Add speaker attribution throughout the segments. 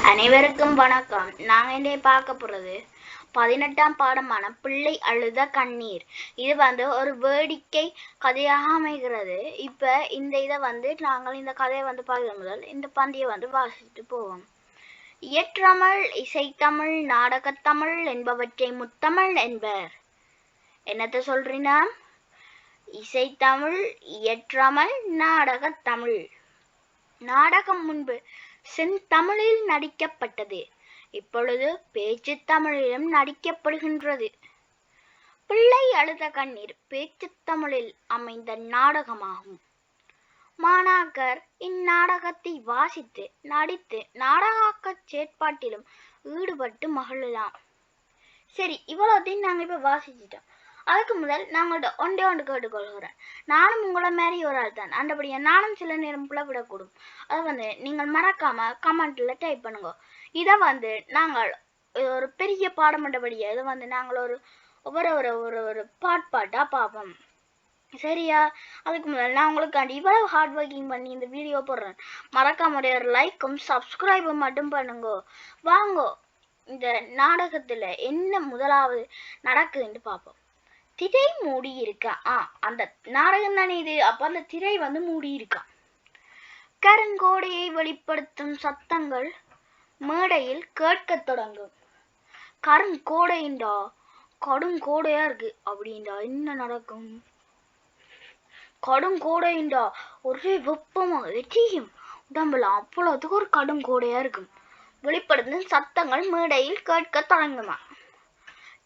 Speaker 1: அனைவருக்கும் வணக்கம். நாங்க இன்றைய பார்க்க போறது 18ஆம் பாடமான பிள்ளை அழுத கண்ணீர். இது ஒரு வேடிக்கை கதையாக அமைகிறது. இப்ப நாங்கள் இந்த கதையை பார்க்க முதல் இந்த பந்தியை வாசிட்டு போவோம். இயற்றமிழ், இசைத்தமிழ், நாடகத்தமிழ் என்பவற்றை முத்தமிழ் என்பர். என்னத்த சொல்றீனா? இசைத்தமிழ், இயற்றமிழ், நாடகத்தமிழ். நாடகம் முன்பு செந்தமிழில் நடிக்கப்பட்டது. இப்பொழுது பேச்சு தமிழிலும் நடிக்கப்படுகின்றது. பிள்ளை அழுத கண்ணீர் பேச்சு தமிழில் அமைந்த நாடகமாகும். மாணாக்கர் இந்நாடகத்தை வாசித்து நடித்து நாடகாக்க செயற்பாட்டிலும் ஈடுபட்டு மகிழலாம். சரி, இவ்வளோத்தையும் நாங்கள் இப்ப வாசிச்சிட்டோம். அதுக்கு முதல் நாங்கள்ட்ட ஒன்று கேட்டுக்கொள்கிறேன். நானும் உங்களை மாதிரி ஒரு ஆள் தான். அந்தபடியா நானும் சில நேரம் பிளவிடக்கூடும். அதை நீங்கள் மறக்காம கமெண்ட்ல டைப் பண்ணுங்க. இதை நாங்கள் ஒரு பெரிய பாடம் என்றபடியா இதை நாங்கள் ஒரு பாட்டா பார்ப்போம். சரியா? அதுக்கு முதல் நான் உங்களுக்கு இவ்வளவு ஹார்ட் ஒர்க்கிங் பண்ணி இந்த வீடியோ போடுறேன். மறக்காம ஒரு லைக்கும் சப்ஸ்கிரைபும் மட்டும் பண்ணுங்க. வாங்கோ இந்த நாடகத்துல என்ன முதலாவது நடக்குதுன்னு பார்ப்போம். திரை மூடி இருக்கா? அந்த நாடகம் தானே இது. அப்ப அந்த திரை மூடி இருக்கா. கருங்கோடையை வெளிப்படுத்தும் சத்தங்கள் மேடையில் கேட்க தொடங்கும். கருங்கோடைண்டா கடுங்கோடையா இருக்கு அப்படின்டா என்ன நடக்கும்? கடுங்கோடைண்டா ஒரே வெப்பமா வெற்றியும் உடம்புல அவ்வளவுக்கு ஒரு கடுங்கோடையா இருக்கும். வெளிப்படுத்தும் சத்தங்கள் மேடையில் கேட்க தொடங்குமா.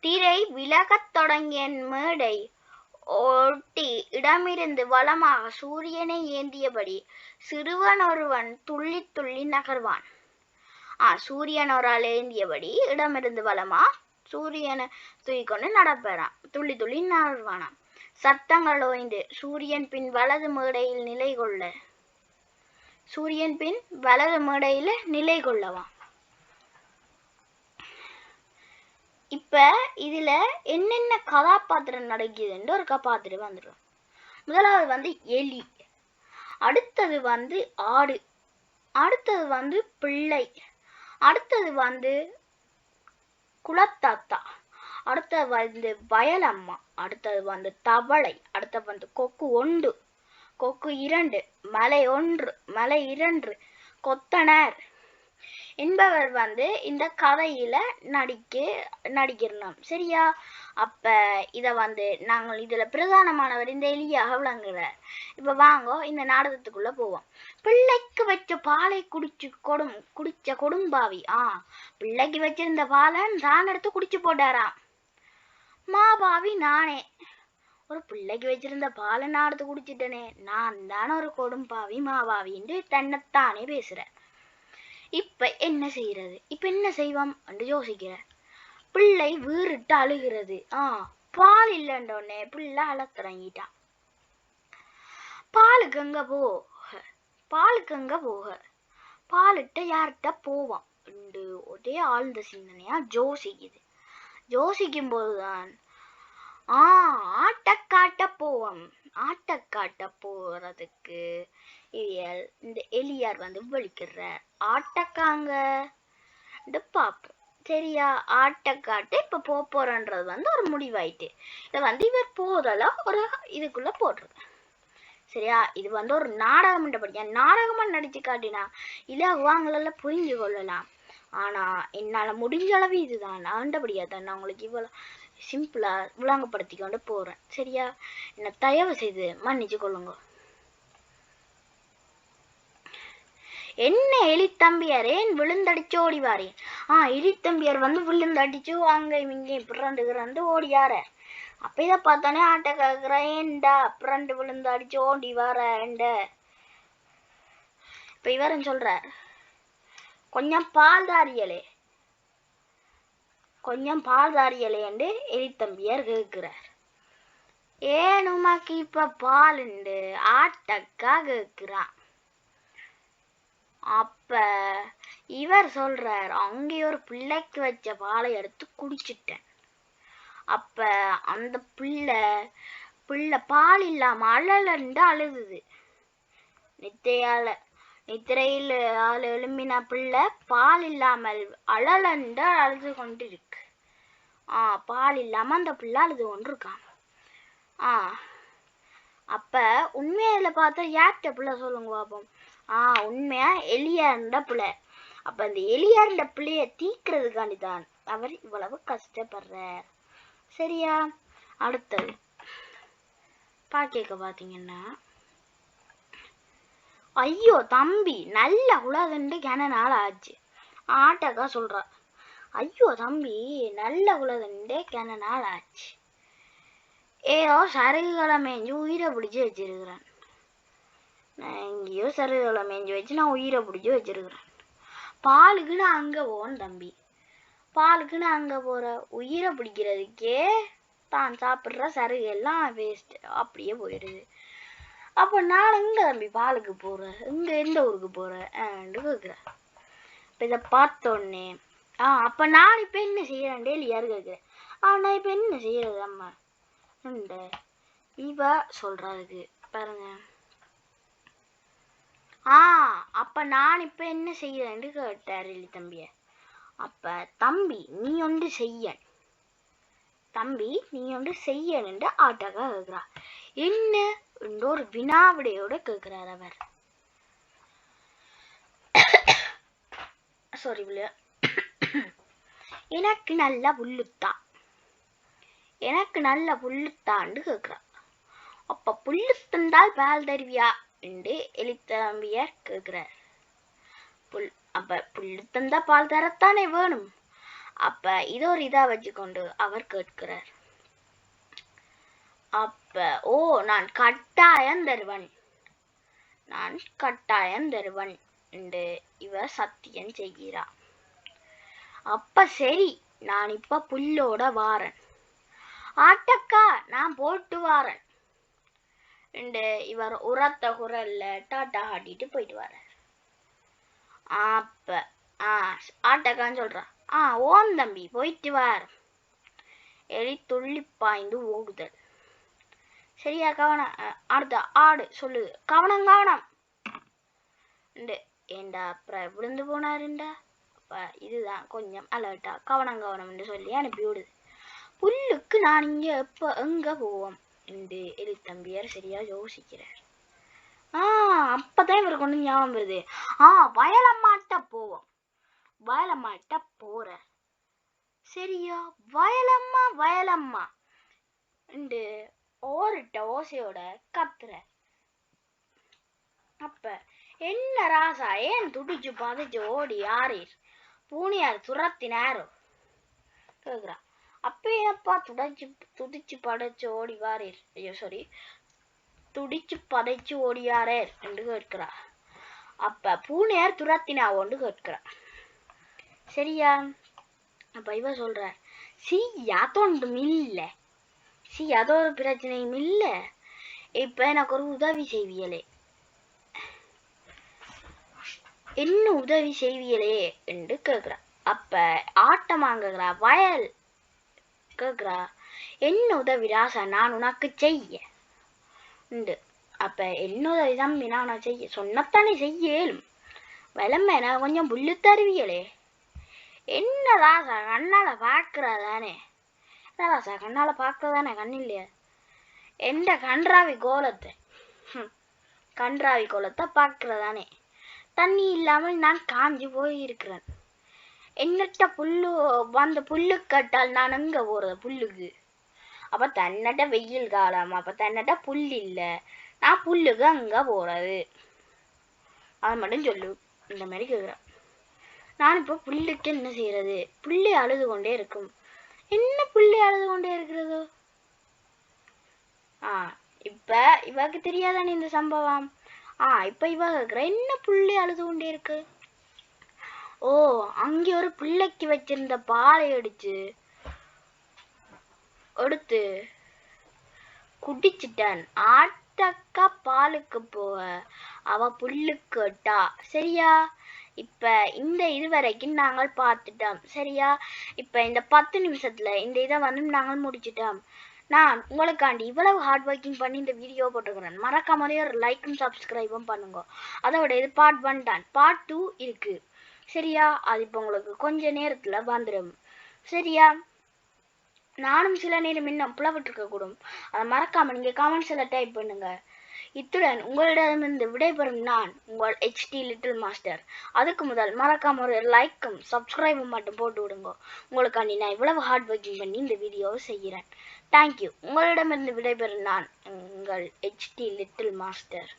Speaker 1: திரை விலகத் தொடங்கிய மேடை ஒட்டி இடமிருந்து வலமாக சூரியனை ஏந்தியபடி சிறுவன் ஒருவன் துள்ளி துள்ளி நகர்வான். சூரியன் ஒரு ஆள் ஏந்தியபடி இடமிருந்து வலமா சூரியனை தூக்கிக்கொண்டு நடப்பறான். துள்ளி துள்ளி நகர்வானாம். சத்தங்கள் ஓய்ந்து சூரியன் பின் வலது மேடையில் நிலை கொள்ளவான். இப்ப இதுல என்னென்ன கதாபாத்திரம் நடக்குதுன்னு ஒரு கதாபாத்திரம் வந்துடும். முதலாவது எலி, அடுத்தது ஆடு, அடுத்தது பிள்ளை, அடுத்தது குலத்தாத்தா, அடுத்தது வயலம்மா, அடுத்தது தவளை, அடுத்தது கொக்கு 1, கொக்கு 2, மலை 1, மலை 2, கொத்தனார் என்பவர் இந்த கதையில நடிக்கிறோம். சரியா? அப்ப இத நாங்கள் இதுல பிரதானமானவர் இந்த எலியாக விளங்குறார். இப்ப வாங்க இந்த நாடகத்துக்குள்ள போவோம். பிள்ளைக்கு வச்ச பாலை குடிச்ச கொடும்பாவி பிள்ளைக்கு வச்சிருந்த பாலை தான் எடுத்து குடிச்சு போட்டாராம். மாபாவி நானே, ஒரு பிள்ளைக்கு வச்சிருந்த பாலை நான் எடுத்து குடிச்சிட்டனே, நான் தானே ஒரு கொடும்பாவி மாபாவின்னு தன்னைத்தானே பேசுறேன். இப்ப என்ன செய்யறது? இப்ப என்ன செய்வோம் என்று யோசிக்கிற. பிள்ளை வீறிட்டு அழுகிறது. பால் இல்லைன்றோடனே பிள்ளை அழ தொடங்கிட்டான். பாலுக்கு எங்க போக பாலிட்ட யார்கிட்ட போவான் என்று ஒரே ஆழ்ந்த சிந்தனையா யோசிக்கும் போதுதான் ஆட்டக்காட்ட போவோம். ஆட்டக்காட்ட போறதுக்கு இந்த எலியார் விழிக்கிறார். ஆட்டக்காங்க பாப்போம். சரியா? ஆட்டக்காட்டு இப்ப போறன்றது ஒரு முடிவாயிட்டு இத இவர் போதல ஒரு இதுக்குள்ள போடுறது. சரியா? இது ஒரு நாடகம் படியா நாடகமா நடிச்சு காட்டினா இலகுவாங்கள புரிஞ்சு கொள்ளலாம். ஆனா என்னால முடிஞ்ச அளவு இதுதான் ஆண்டபடியா தான் நான் உங்களுக்கு இவ்வளவு சிம்பிளா விளங்கப்படுத்தி கொண்டு போறேன். சரியா? என்ன தயவு செய்து மன்னிச்சு கொள்ளுங்க. என்ன எலித்தம்பியார் ஏன் விழுந்தடிச்சு ஓடிவாரேன்? எலித்தம்பியார் விழுந்தடிச்சு அங்க இங்க பிறண்டு ஓடியார. அப்ப இத பார்த்தானே ஆட்ட கேக்குறேன், ஏண்டா பிறண்டு விழுந்தடிச்சு ஓடி வார. இப்ப இவரும் சொல்றார், கொஞ்சம் பால் தாரியலே என்று எலித்தம்பியார் கேட்கிறார். ஏன் உமாக்கு இப்ப பாலுண்டு ஆட்டக்கா கேட்கிறான். அப்ப இவர் சொல்றார், அங்கே ஒரு பிள்ளைக்கு வச்ச பாலை எடுத்து குடிச்சிட்டேன். அப்ப அந்த பிள்ளை பால் இல்லாம அழலண்டு அழுதுது. நித்தையால நித்திரையில் ஆள் எழும்பின பிள்ளை பால் இல்லாமல் அழலண்டு அழுது கொண்டிருக்கு. பால் இல்லாம அந்த பிள்ளை அழுது கொண்டிருக்கான். அப்ப உண்மையில பார்த்தா யார்கிட்ட பிள்ளை சொல்லுங்க பாப்போம். உண்மையா எலியாண்ட பிள்ளை. அப்ப அந்த எலியாண்ட பிள்ளைய தீக்கிறதுக்காண்டிதான் அவர் இவ்வளவு கஷ்டப்படுறார். சரியா? அடுத்தது பாக்கேக்க பாத்தீங்கன்னா, ஐயோ தம்பி நல்ல உலகண்டு கன நாள் ஆச்சு. ஆட்டக்கா சொல்றா, ஐயோ தம்பி நல்ல உலகண்டு கன நாள் ஆச்சு. ஏதோ சருகுகளை மேய்ஞ்சு உயிரை பிடிச்சி வச்சிருக்கிறேன். நான் எங்கேயோ சருகுகளை மேய்ஞ்சு வச்சு நான் உயிரை பிடிச்சி வச்சிருக்கிறேன். பாலுக்குன்னு அங்க போவேன் தம்பி. பாலுக்குன்னு அங்க போற உயிரை பிடிக்கிறதுக்கே தான் சாப்பிட்ற சருகு எல்லாம் வேஸ்ட், அப்படியே போயிடுது. அப்ப நான் எங்க தம்பி பாலுக்கு போறேன், எங்க எந்த ஊருக்கு போறேன் கேக்குறேன். இப்ப இதை பார்த்தோன்னே அப்ப நான் இப்ப என்ன செய்யறேன் டெய்லி யாரு கேக்குறேன். நான் இப்ப என்ன செய்யறது அம்மா இவ சொல்றதுக்கு பாருங்க. அப்ப நான் இப்ப என்ன செய்யறேன்னு கேட்டார் எலி தம்பிய. அப்ப தம்பி நீ ஒன்று செய்ய, தம்பி நீ ஒன்று செய்யணுண்டு ஆட்டாக்கா கேக்குறா. என்ன ஒரு வினாவிடையோட கேக்குறார் அவர். சாரி, எனக்கு நல்ல புல்லுத்தா, எனக்கு நல்ல புல்லுத்தான்னு கேக்குறா. அப்ப புல்லு தந்தால் பால் தருவியா என்று எலித்தம்பியார் கேக்குறார். அப்ப புல்லு தந்தா பால் தரத்தானே வேணும். அப்ப இது ஒரு இதா வச்சுக்கொண்டு அவர் கேட்கிறார். அப்ப நான் கட்டாயம் தருவன், நான் கட்டாயம் தருவன் என்று இவர் சத்தியம் செய்கிறா. அப்ப சரி நான் இப்ப புல்லோட வாரன், ஆட்டக்கா நான் போட்டு வாரன் என்று இவர் உரத்த குரல்ல டாட்டா ஆட்டிட்டு போயிட்டு வர. அப்ப ஆட்டக்கான்னு சொல்றா, ஓம் தம்பி போயிட்டு வார். எலி துள்ளி பாய்ந்து ஓடுதல். சரியா? கவனம். அடுத்த ஆடு சொல்லுது, கவனம் கவனம். ஏண்டா அப்புறம் விழுந்து போனாருண்டா. அப்ப இதுதான் கொஞ்சம் அலர்ட்டா கவனம் கவனம் என்று சொல்லி அனுப்பி விடுது. புல்லுக்கு நான் இங்க எப்ப எங்க போவோம் என்று எலி தம்பியார் சரியா யோசிக்கிறார். அப்பதான் இவருக்கு ஒண்ணு ஞாபகம் வருது. வயலம்மாட்ட போவோம், வயலம்மாட்ட போற. சரியா? வயலம்மா வயலம்மா என்று ஓரிட்ட ஓசையோட கத்துற. அப்ப என்ன ராசா ஏன் துடிச்சு பதைச்சு ஓடி யாரீர், பூனியார் துரத்தினாரோ கேக்குறா. அப்ப என்னப்பா துடிச்சு படைச்சு ஓடி வாரீர், ஐயோ சாரி துடிச்சு பதைச்சு ஓடியாரே என்று கேட்கிறா. அப்ப பூனையார் துரத்தினாவோன்னு கேட்கிறா. சரியா? அப்ப இவ சொல்ற, அதொன்றும் இல்ல, அதோ ஒரு பிரச்சனையும் இல்ல, இப்ப எனக்கு ஒரு உதவி செய்வியலே. என்ன உதவி செய்வியலே என்று கேக்குறா. அப்ப ஆட்டமாங்குறா வயல் கேக்குறா, என்ன உதவி ராசா நான் உனக்கு செய்ய உண்டு. அப்ப என்ன உதவி தம்பி நான் செய்ய சொன்னத்தானே செய்யலும், வளமை நான் கொஞ்சம் புல்லு தருவியலே. என்ன ராசா கண்ணால பாக்குறதானே, என்ன ராசா கண்ணால பாக்குறதானே, கண் இல்லையா? எந்த கன்றாவி கோலத்தை பாக்குறதானே. தண்ணி இல்லாமல் நான் காஞ்சி போயிருக்கிறேன். என்னட்ட புல்லு வந்த புல்லு கட்டால் நான் எங்க போறது புல்லுக்கு? அப்ப தன்னட்ட வெயில் காலம், அப்ப தன்னட்ட புல் இல்ல, நான் புல்லுக்கு அங்க போறது? அது மட்டும் சொல்லு. இந்த மாதிரி கேக்குறேன். நான் இப்ப புல்லுக்கு என்ன செய்யறது? புள்ளி அழுது கொண்டே இருக்கும். என்ன புள்ளி அழுது கொண்டே இருக்கிறதோ? இப்ப இவக்கு தெரியாதானே இந்த சம்பவம். இப்ப இவ கேக்குற, என்ன புள்ளி அழுது கொண்டே இருக்கு? அங்க ஒரு பிள்ளைக்கு வச்சிருந்த பாலை எடுத்து குடிச்சிட்டான். ஆட்டக்கா பாலுக்கு போக அவ புல்லுக்கு கேட்டா. சரியா? இப்ப இந்த இதுவரைக்கும் நாங்கள் பார்த்துட்டோம். சரியா? இப்ப இந்த 10 நிமிஷத்துல இந்த இதை நாங்கள் முடிச்சிட்டோம். நான் உங்களுக்காண்டி இவ்வளவு ஹார்ட் ஒர்க்கிங் பண்ணி இந்த வீடியோ போட்டுக்கிறேன். மறக்காம ஒரு லைக்கும் சப்ஸ்கிரைபும் பண்ணுங்க. அதோட இது பார்ட் 1 தான். பார்ட் 2 இருக்கு. சரியா? அது இப்போ உங்களுக்கு கொஞ்ச நேரத்துல வந்துடும். சரியா? நானும் சில நேரம் இன்னும் புலவிட்டிருக்க கூடும். அதை மறக்காம நீங்க கமெண்ட்ஸ்ல டைப் பண்ணுங்க. இத்துடன் உங்களிடமிருந்து விடைபெறும் நான் உங்கள் HT லிட்டில் மாஸ்டர். அதுக்கு முதல் மறக்காம ஒரு லைக்கும் சப்ஸ்கிரைபும் மட்டும் போட்டு விடுங்க. உங்களுக்காண்டி நான் இவ்வளவு ஹார்ட் ஒர்க்கிங் பண்ணி இந்த வீடியோவை செய்கிறேன். தேங்க்யூ. உங்களிடமிருந்து விடைபெறும் நான் உங்கள் HT லிட்டில் மாஸ்டர்.